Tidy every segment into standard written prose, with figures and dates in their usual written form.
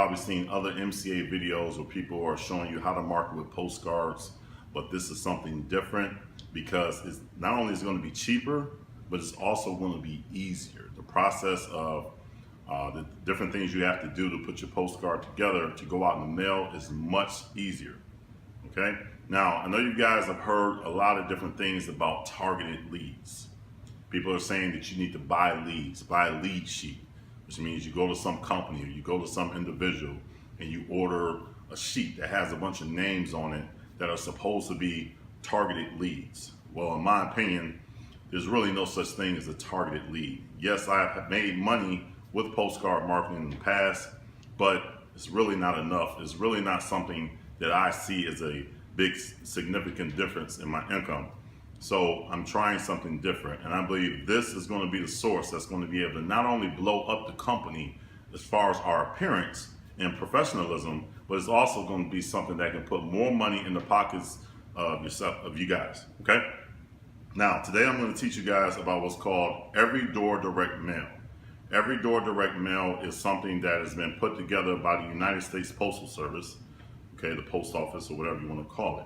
probably seen other MCA videos where people are showing you how to market with postcards, but this is something different because it's not only is it going to be cheaper, but it's also going to be easier. The process of the different things you have to do to put your postcard together to go out in the mail is much easier. Okay? Now, I know you guys have heard a lot of different things about targeted leads. People are saying that you need to buy leads, buy a lead sheet, which means you go to some company or you go to some individual and you order a sheet that has a bunch of names on it that are supposed to be targeted leads. Well, in my opinion, there's really no such thing as a targeted lead. Yes, I have made money with postcard marketing in the past, but it's really not enough. It's really not something that I see as a big significant difference in my income. So I'm trying something different, and I believe this is going to be the source that's going to be able to not only blow up the company as far as our appearance and professionalism, but it's also going to be something that can put more money in the pockets of you guys. Okay? Now, today I'm going to teach you guys about what's called Every Door Direct Mail. Every Door Direct Mail is something that has been put together by the United States Postal Service, okay, the post office or whatever you want to call it.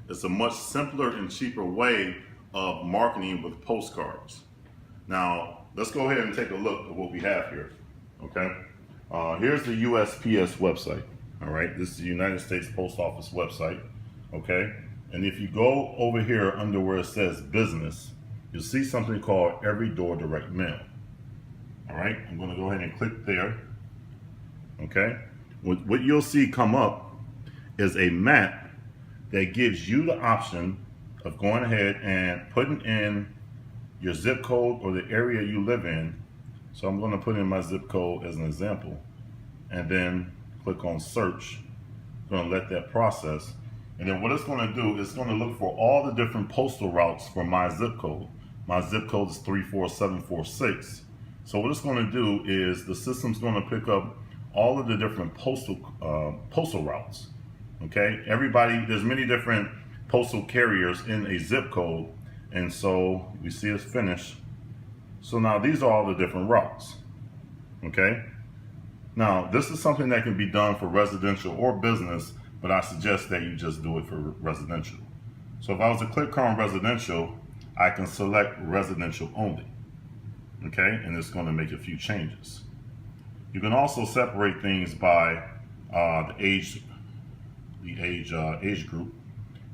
It's a much simpler and cheaper way of marketing with postcards. Now, let's go ahead and take a look at what we have here, okay? Here's the USPS website, all right? This is the United States Post Office website, okay? And if you go over here under where it says business, you'll see something called Every Door Direct Mail. All right, I'm going to go ahead and click there. Okay, what you'll see come up is a map that gives you the option of going ahead and putting in your zip code or the area you live in. So I'm going to put in my zip code as an example and then click on search. I'm going to let that process. And then what it's going to do is it's going to look for all the different postal routes for my zip code. My zip code is 34746. So what it's going to do is the system's going to pick up all of the different postal routes. Okay, there's many different postal carriers in a zip code, and so we see it's finished. So now these are all the different routes. Okay, now this is something that can be done for residential or business, but I suggest that you just do it for residential. So if I was to click on residential, I can select residential only. Okay, and it's going to make a few changes. You can also separate things by the age group.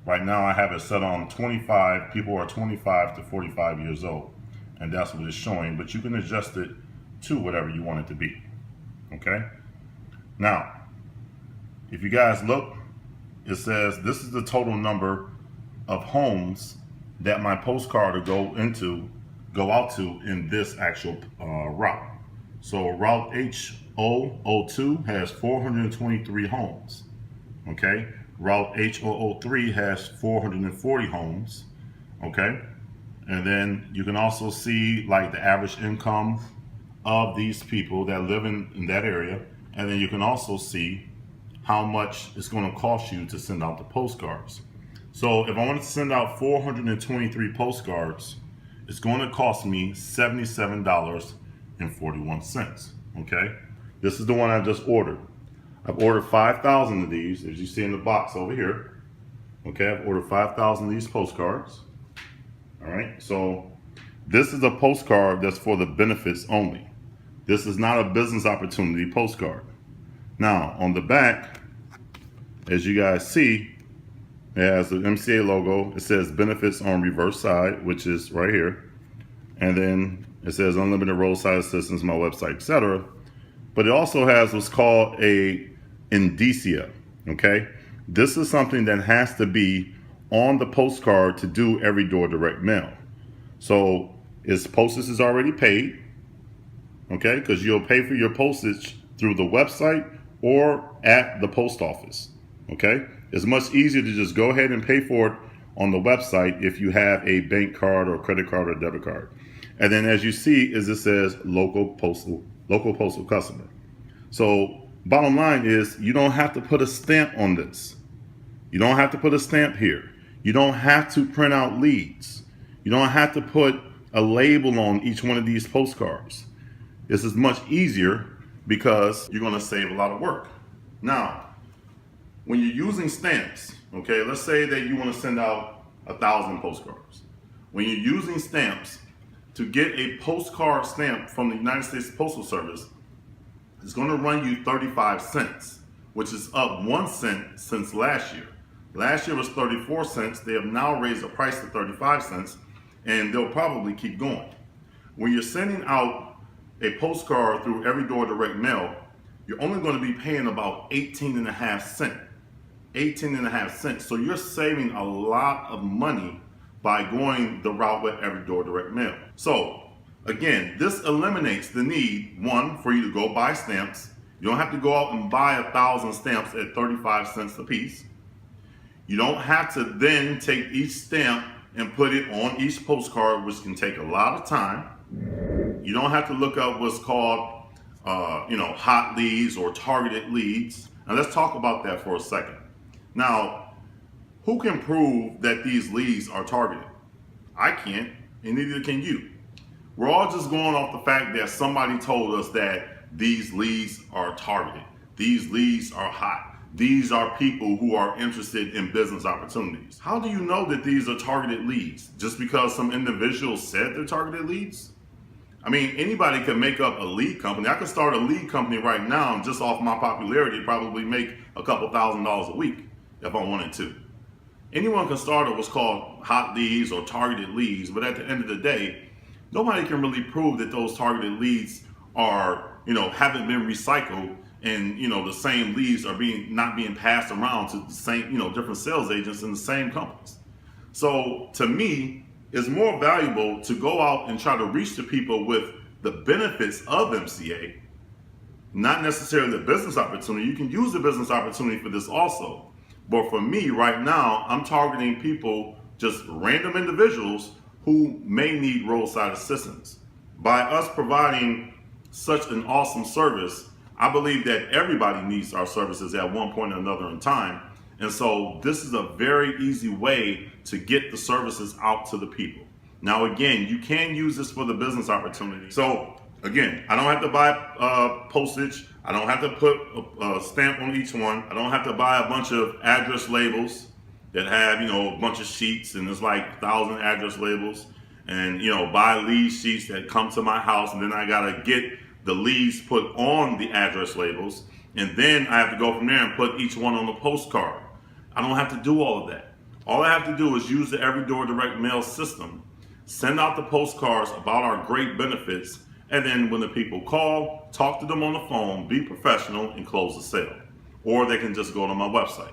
Right now I have it set on 25, people are 25 to 45 years old, and that's what it's showing, but you can adjust it to whatever you want it to be. Okay, now if you guys look, it says this is the total number of homes that my postcard will go out to in this actual route. So route H002 has 423 homes. Okay, route H003 has 440 homes. Okay, and then you can also see like the average income of these people that live in that area, and then you can also see how much it's going to cost you to send out the postcards. So if I wanted to send out 423 postcards, it's going to cost me $77.41. Okay, this is the one I just ordered. I've ordered 5,000 of these, as you see in the box over here. Okay, I've ordered 5,000 of these postcards. All right, so this is a postcard that's for the benefits only. This is not a business opportunity postcard. Now, on the back, as you guys see, it has the MCA logo. It says benefits on reverse side, which is right here. And then it says unlimited roadside assistance, my website, etc. But it also has what's called a indicia, okay? This is something that has to be on the postcard to do Every Door Direct Mail. So its postage is already paid, okay? Because you'll pay for your postage through the website or at the post office, okay? It's much easier to just go ahead and pay for it on the website if you have a bank card or credit card or debit card. And then as you see, it says local postal customer. So bottom line is you don't have to put a stamp on this. You don't have to put a stamp here. You don't have to print out leads. You don't have to put a label on each one of these postcards. This is much easier because you're going to save a lot of work. Now, when you're using stamps, okay, let's say that you want to send out 1,000 postcards. When you're using stamps, to get a postcard stamp from the United States Postal Service, it's going to run you 35 cents, which is up 1 cent since last year. Last year was 34 cents. They have now raised the price to 35 cents, and they'll probably keep going. When you're sending out a postcard through Every Door Direct Mail, you're only going to be paying about 18.5 cents. 18.5 cents. So you're saving a lot of money by going the route with Every Door Direct Mail. So again, this eliminates the need, one, for you to go buy stamps. You don't have to go out and buy 1,000 stamps at 35 cents a piece. You don't have to then take each stamp and put it on each postcard, which can take a lot of time. You don't have to look up what's called hot leads or targeted leads. Now let's talk about that for a second. Now, who can prove that these leads are targeted? I can't, and neither can you. We're all just going off the fact that somebody told us that these leads are targeted. These leads are hot. These are people who are interested in business opportunities. How do you know that these are targeted leads? Just because some individuals said they're targeted leads? I mean, anybody can make up a lead company. I could start a lead company right now and just off my popularity probably make a couple $1,000s a week if I wanted to. Anyone can start what's called hot leads or targeted leads, but at the end of the day, nobody can really prove that those targeted leads are, haven't been recycled, and the same leads are not being passed around to the same, different sales agents in the same companies. So to me, it's more valuable to go out and try to reach the people with the benefits of MCA, not necessarily the business opportunity. You can use the business opportunity for this also. But for me right now, I'm targeting people, just random individuals who may need roadside assistance. By us providing such an awesome service, I believe that everybody needs our services at one point or another in time. And so this is a very easy way to get the services out to the people. Now, again, you can use this for the business opportunity. So again, I don't have to buy postage. I don't have to put a stamp on each one. I don't have to buy a bunch of address labels that have, a bunch of sheets, and there's like 1,000 address labels, and, buy lead sheets that come to my house, and then I gotta get the leads put on the address labels, and then I have to go from there and put each one on the postcard. I don't have to do all of that. All I have to do is use the Every Door Direct Mail system, send out the postcards about our great benefits, and then when the people call, talk to them on the phone, be professional, and close the sale. Or they can just go to my website.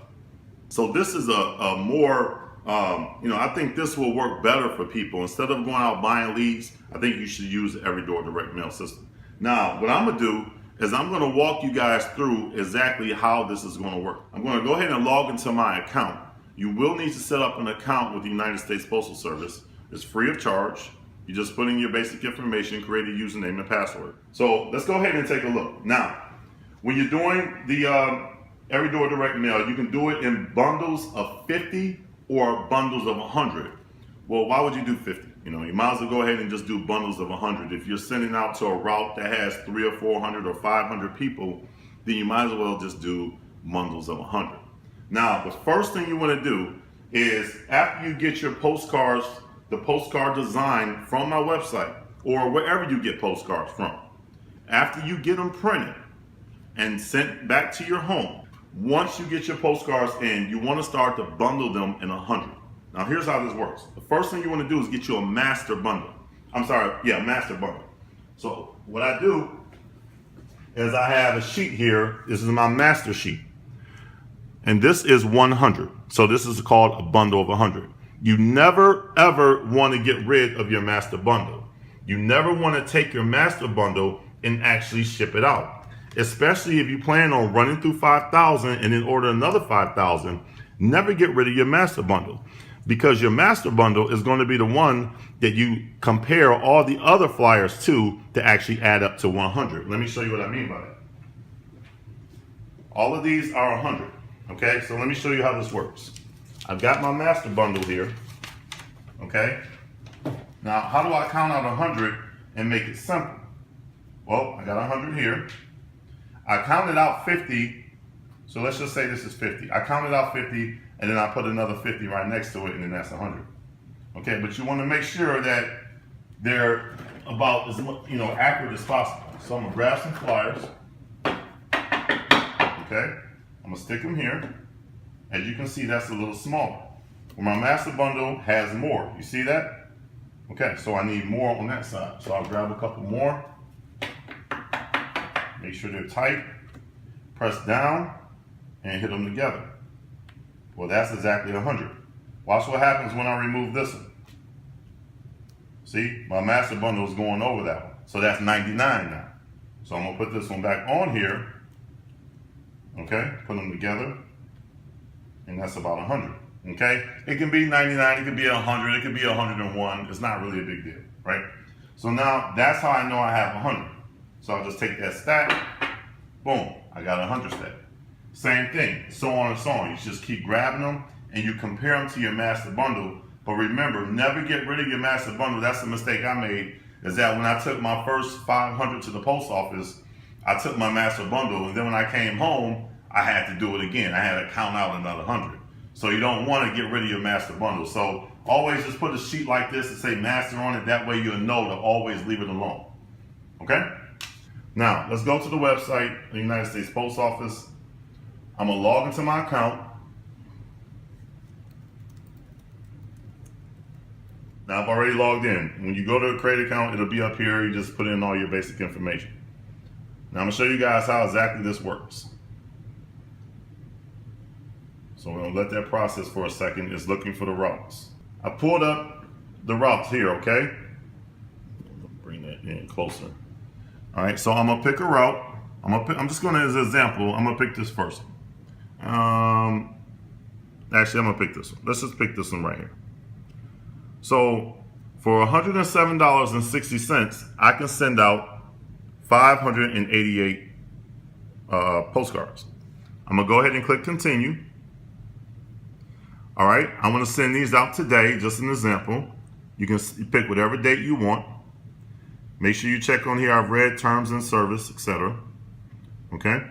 So this is a more, I think this will work better for people. Instead of going out buying leads, I think you should use the Every Door Direct Mail system. Now, what I'm gonna do is I'm gonna walk you guys through exactly how this is gonna work. I'm gonna go ahead and log into my account. You will need to set up an account with the United States Postal Service. It's free of charge. You just put in your basic information, create a username and password. So let's go ahead and take a look. Now, when you're doing the Every Door Direct Mail, you can do it in bundles of 50 or bundles of 100. Well, why would you do 50? You might as well go ahead and just do bundles of 100. If you're sending out to a route that has 300 or 400 or 500 people, then you might as well just do bundles of 100. Now, the first thing you want to do is, after you get your postcards, the postcard design from my website or wherever you get postcards from, after you get them printed and sent back to your home, once you get your postcards in, you want to start to bundle them in 100. Now here's how this works. The first thing you want to do is get you a master bundle. Master bundle. So what I do is I have a sheet here. This is my master sheet. And this is 100. So this is called a bundle of 100. You never ever want to get rid of your master bundle. You never want to take your master bundle and actually ship it out. Especially if you plan on running through 5,000 and then order another 5,000, never get rid of your master bundle, because your master bundle is going to be the one that you compare all the other flyers to actually add up to 100. Let me show you what I mean by that. All of these are 100. Okay, so let me show you how this works. I've got my master bundle here. Okay, now how do I count out 100 and make it simple? Well, I got 100 here. I counted out 50 So let's just say this is 50. I counted out 50, and then I put another 50 right next to it, and then that's 100. Okay, but you want to make sure that they're about as accurate as possible. So I'm gonna grab some flyers. Okay, I'm gonna stick them here. As you can see, that's a little smaller. Well, my master bundle has more. You see that? Okay, so I need more on that side. So I'll grab a couple more. Make sure they're tight. Press down and hit them together. Well, that's exactly 100. Watch what happens when I remove this one. See, my master bundle is going over that one. So that's 99 now. So I'm gonna put this one back on here. Okay, put them together. And that's about 100, okay? It can be 99, it could be 100, it could be 101. It's not really a big deal, right? So now that's how I know I have 100. So I'll just take that stack, boom, I got 100 stack. Same thing, so on and so on. You just keep grabbing them and you compare them to your master bundle. But remember, never get rid of your master bundle. That's the mistake I made, is that when I took my first 500 to the post office, I took my master bundle, and then when I came home, I had to do it again. I had to count out another 100. So you don't want to get rid of your master bundle. So always just put a sheet like this and say master on it. That way you'll know to always leave it alone. Okay? Now, let's go to the website, the United States Post Office. I'm going to log into my account. Now, I've already logged in. When you go to a create account, it'll be up here. You just put in all your basic information. Now, I'm going to show you guys how exactly this works. So we're gonna let that process for a second. It's looking for the routes. I pulled up the routes here, okay? Bring that in closer. All right, so I'm gonna pick a route. I'm just gonna, as an example, I'm gonna pick this first one. Actually, I'm gonna pick this one. Let's just pick this one right here. So for $107.60, I can send out 588 postcards. I'm gonna go ahead and click continue. All right, I'm gonna send these out today, just an example. You can pick whatever date you want. Make sure you check on here, I've read terms and service, etc. Okay?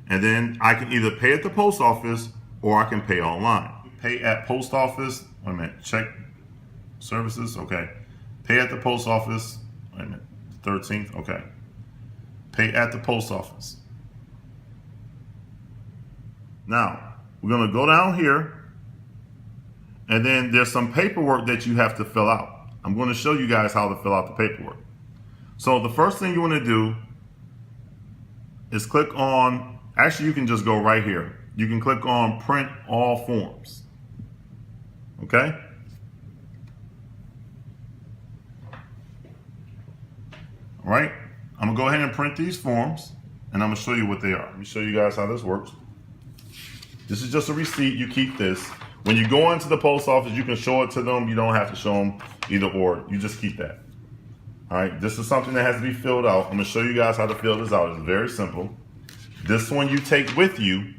And then I can either pay at the post office or I can pay online. Pay at post office, wait a minute, check services, okay. Pay at the post office, wait a minute, 13th, okay. Pay at the post office. Now, we're gonna go down here, and then there's some paperwork that you have to fill out. I'm going to show you guys how to fill out the paperwork. So the first thing you want to do is click on, actually you can just go right here. You can click on print all forms. Okay? All right, I'm going to go ahead and print these forms, and I'm going to show you what they are. Let me show you guys how this works. This is just a receipt. You keep this. When you go into the post office, you can show it to them. You don't have to show them either or. You just keep that. All right, this is something that has to be filled out. I'm gonna show you guys how to fill this out. It's very simple. This one you take with you,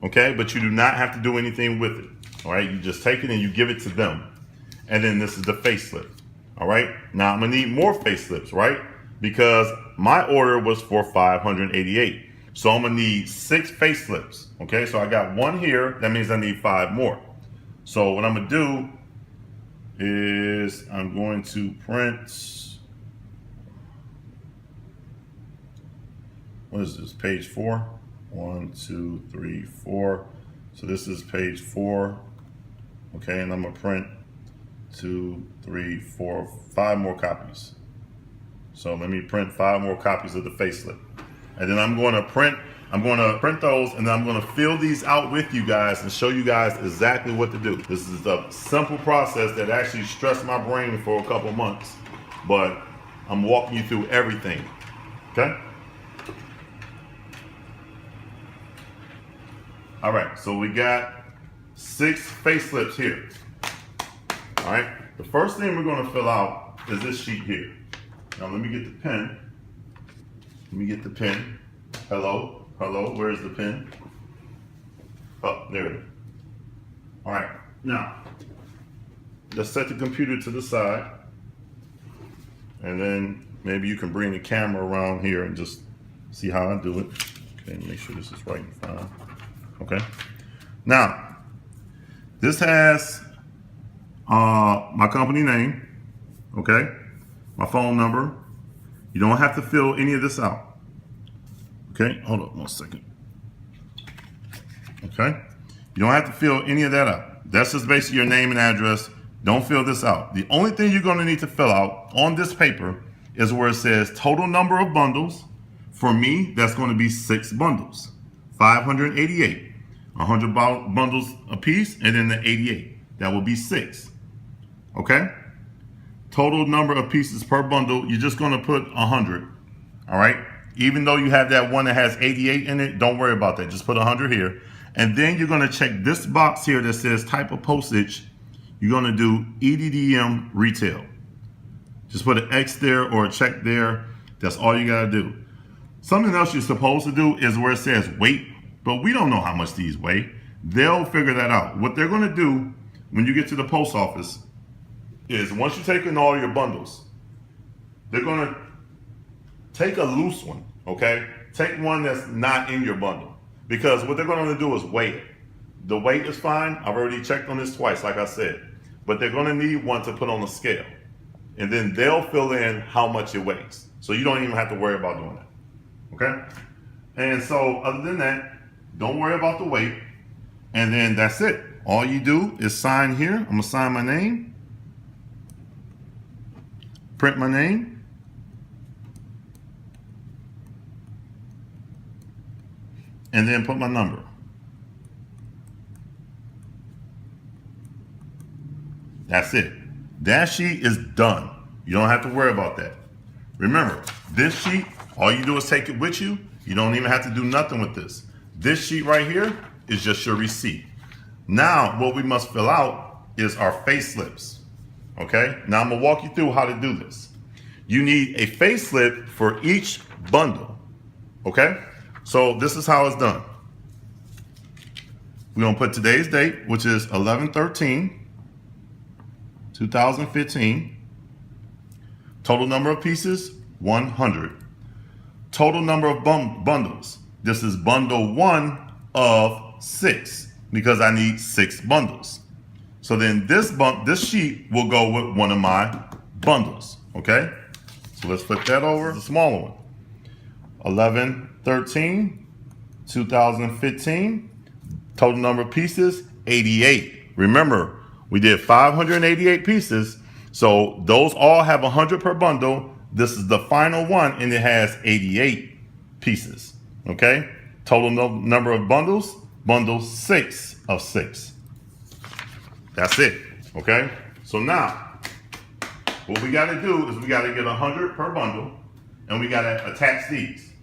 okay? But you do not have to do anything with it. All right, you just take it and you give it to them. And then this is the facelift. All right, now I'm gonna need more facelifts, right? Because my order was for 588. So I'm gonna need 6 facelifts, okay? So I got 1 here, that means I need 5 more. So what I'm gonna do is I'm going to print, what is this, page 4? 1, 2, 3, 4. So this is page 4, okay? And I'm gonna print 2, 3, 4, 5 more copies. So let me print 5 more copies of the facelift. And then I'm going to print those, and then I'm going to fill these out with you guys and show you guys exactly what to do. This is a simple process that actually stressed my brain for a couple months, but I'm walking you through everything, okay? All right, so we got 6 facelifts here. All right, the first thing we're going to fill out is this sheet here. Now let me get the pen. Let me get the pen. Hello, hello, where's the pen? Oh, there it is. All right, now, let's set the computer to the side. And then maybe you can bring the camera around here and just see how I do it. Okay, make sure this is right and fine. Okay. Now, this has my company name, okay, my phone number. You don't have to fill any of this out. Okay, hold on 1 second. Okay, you don't have to fill any of that out. That's just basically your name and address. Don't fill this out. The only thing you're going to need to fill out on this paper is where it says total number of bundles. For me, that's going to be 6 bundles, 588, 100 bundles a piece, and then the 88. That will be 6. Okay. Total number of pieces per bundle, you're just going to put 100. All right. Even though you have that one that has 88 in it, don't worry about that. Just put 100 here. And then you're going to check this box here that says type of postage. You're going to do EDDM retail. Just put an X there or a check there. That's all you got to do. Something else you're supposed to do is where it says weight, but we don't know how much these weigh. They'll figure that out. What they're going to do when you get to the post office is once you take in all your bundles, they're going to take a loose one, okay? Take one that's not in your bundle. Because what they're going to do is weigh it. The weight is fine. I've already checked on this twice, like I said. But they're going to need one to put on a scale. And then they'll fill in how much it weighs. So you don't even have to worry about doing that. Okay? And so other than that, don't worry about the weight. And then that's it. All you do is sign here. I'm going to sign my name. Print my name. And then put my number. That's it. That sheet is done. You don't have to worry about that. Remember, this sheet, all you do is take it with you. You don't even have to do nothing with this. This sheet right here is just your receipt. Now, what we must fill out is our facelifts. Okay? Now, I'm going to walk you through how to do this. You need a facelift for each bundle. Okay? So this is how it's done. We're going to put today's date, which is 11/13/2015. Total number of pieces, 100. Total number of bundles. This is bundle 1 of 6 because I need 6 bundles. So then this sheet will go with one of my bundles. Okay? So let's flip that over. The smaller one. 11/13/2015. Total number of pieces, 88. Remember, we did 588 pieces. So those all have 100 per bundle. This is the final one, and it has 88 pieces. Okay? Total number of bundles, bundle 6 of 6. That's it. Okay? So now, what we got to do is we got to get 100 per bundle, and we got to attach these.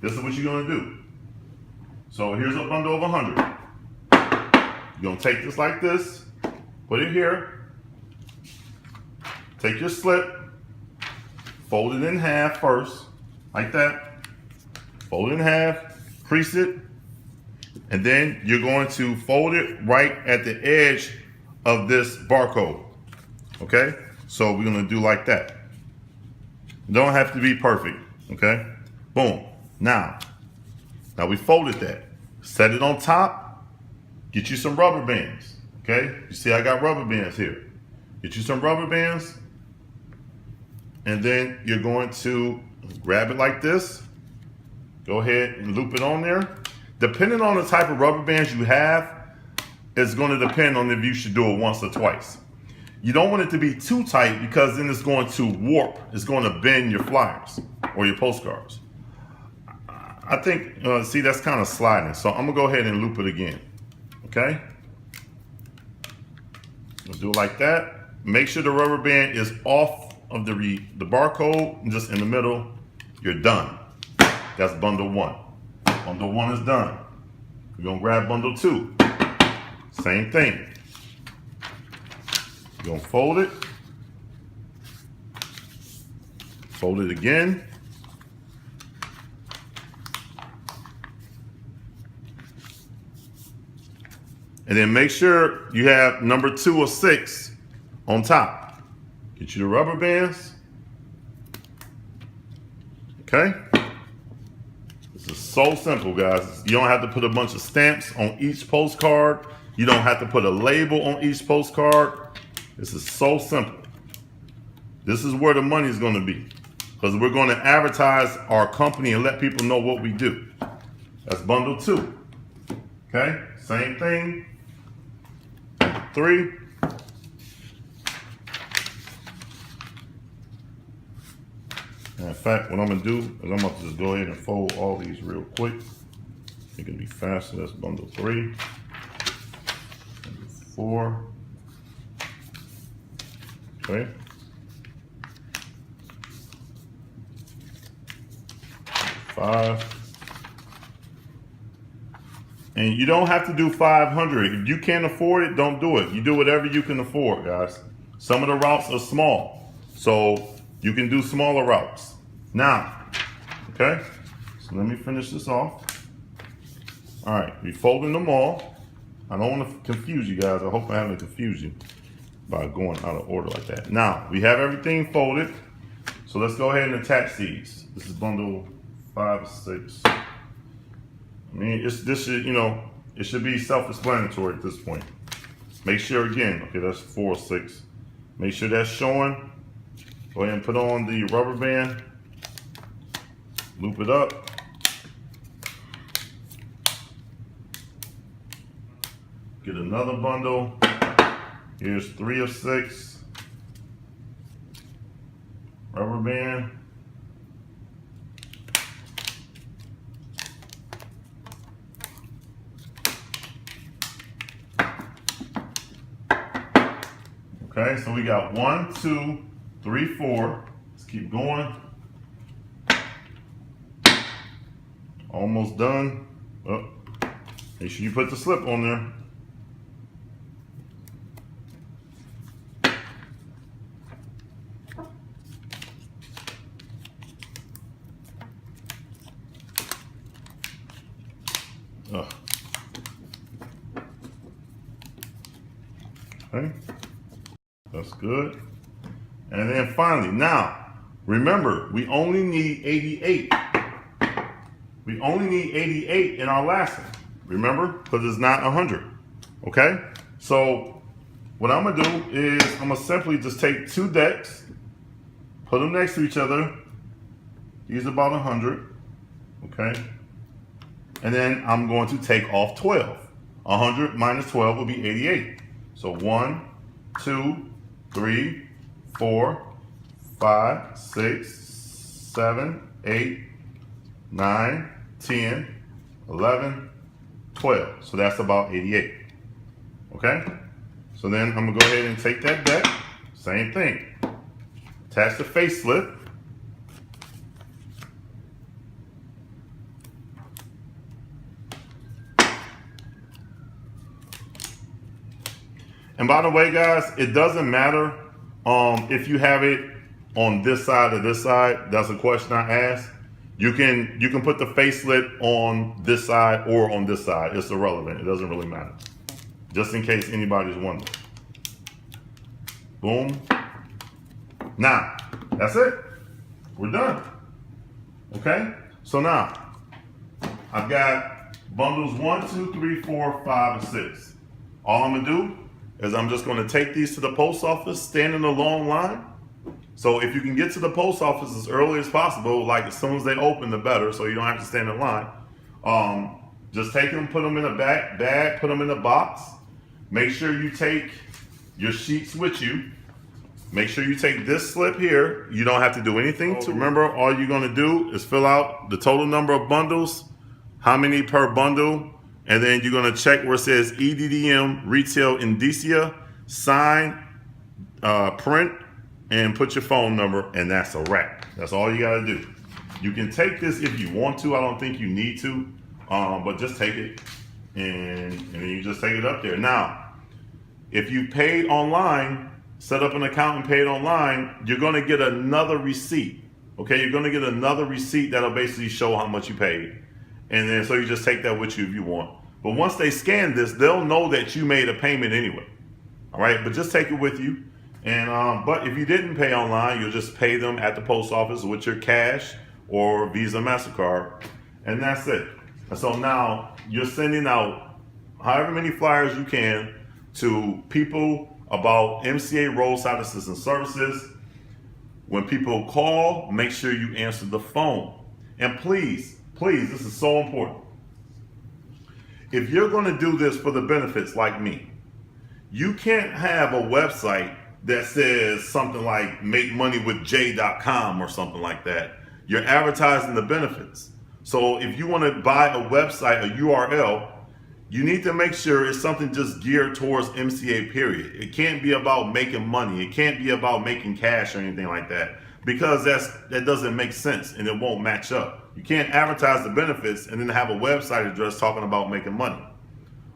This is what you're going to do. So here's a bundle of 100. You're going to take this like this, put it here, take your slip, fold it in half first, like that. Fold it in half, crease it, and then you're going to fold it right at the edge of this barcode. Okay? So we're going to do like that. It don't have to be perfect. Okay? Boom. Now we folded that. Set it on top. Get you some rubber bands. Okay? You see I got rubber bands here. Get you some rubber bands. And then you're going to grab it like this. Go ahead and loop it on there. Depending on the type of rubber bands you have, it's going to depend on if you should do it once or twice. You don't want it to be too tight because then it's going to warp. It's going to bend your flyers or your postcards. I think, see, that's kind of sliding. So I'm going to go ahead and loop it again. Okay? We'll do it like that. Make sure the rubber band is off of the barcode, and just in the middle. You're done. That's bundle 1. Bundle 1 is done. We're going to grab bundle 2. Same thing. You're going to fold it. Fold it again. And then make sure you have number 2 of 6 on top. Get you the rubber bands. Okay. This is so simple, guys. You don't have to put a bunch of stamps on each postcard. You don't have to put a label on each postcard. This is so simple. This is where the money is going to be, because we're going to advertise our company and let people know what we do. That's bundle 2. Okay, same thing. 3. And in fact, what I'm going to do is I'm going to just go ahead and fold all these real quick. It can be faster. That's bundle 3. Bundle 4. Okay. 5. And you don't have to do 500. If you can't afford it, don't do it. You do whatever you can afford, guys. Some of the routes are small, so you can do smaller routes. Now, okay, so let me finish this off. All right, we're folding them all. I don't want to confuse you guys. I hope I haven't confused you by going out of order like that. Now, we have everything folded, so let's go ahead and attach these. This is bundle 5 or 6. I mean, this should, you know, it should be self-explanatory at this point. Make sure again, okay, that's 4 or 6. Make sure that's showing. Go ahead and put on the rubber band. Loop it up. Get another bundle. Here's 3 of 6. Rubber band. Okay, so we got 1, 2, 3, 4. Let's keep going. Almost done. Oh, make sure you put the slip on there. Okay, that's good. And then finally, now, remember, we only need 88. We only need 88 in our lesson, remember? Because it's not 100, okay? So what I'm gonna do is I'm gonna simply just take 2 decks, put them next to each other. These are about 100, okay? And then I'm going to take off 12. 100 minus 12 will be 88. So 1, 2, 3, 4, 5, 6, 7, 8, 9, 10, 11, 12. So that's about 88. Okay? So then I'm gonna go ahead and take that deck. Same thing. Attach the face slip. And by the way, guys, it doesn't matter if you have it on this side or this side. That's a question I asked. You can put the facelift on this side or on this side. It's irrelevant. It doesn't really matter. Just in case anybody's wondering. Boom. Now, that's it. We're done. Okay? So now, I've got bundles 1, 2, 3, 4, 5, and 6. All I'm gonna do is I'm just gonna take these to the post office, stand in a long line. So if you can get to the post office as early as possible, like as soon as they open, the better, so you don't have to stand in line. Just take them, put them in a bag, put them in a box. Make sure you take your sheets with you. Make sure you take this slip here. You don't have to do anything. To remember, all you're gonna do is fill out the total number of bundles, how many per bundle, and then you're gonna check where it says EDDM Retail Indicia, sign, print, and put your phone number, and that's a wrap. That's all you gotta do. You can take this if you want to. I don't think you need to, but just take it, and then you just take it up there. Now, if you paid online, set up an account and paid online, you're gonna get another receipt. Okay, you're gonna get another receipt that'll basically show how much you paid. And then so you just take that with you if you want. But once they scan this, they'll know that you made a payment anyway. All right, but just take it with you. And but if you didn't pay online, you'll just pay them at the post office with your cash or Visa, MasterCard. And that's it. And so now you're sending out however many flyers you can to people about MCA roadside assistance services. When people call, make sure you answer the phone. And please, this is so important. If you're going to do this for the benefits like me, you can't have a website that says something like makemoneywithj.com or something like that. You're advertising the benefits. So if you want to buy a website, a URL, you need to make sure it's something just geared towards MCA, period. It can't be about making money. It can't be about making cash or anything like that, because that doesn't make sense and it won't match up. You can't advertise the benefits and then have a website address talking about making money.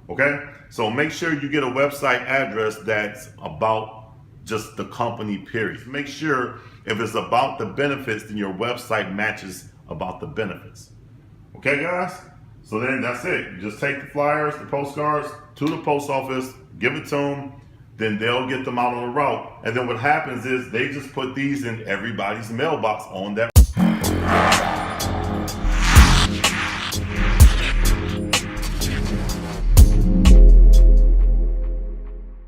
Okay? So make sure you get a website address that's about just the company, period. Make sure if it's about the benefits, then your website matches about the benefits. Okay, guys? So then that's it. You just take the flyers, the postcards to the post office, give it to them, then they'll get them out on the route. And then what happens is they just put these in everybody's mailbox on that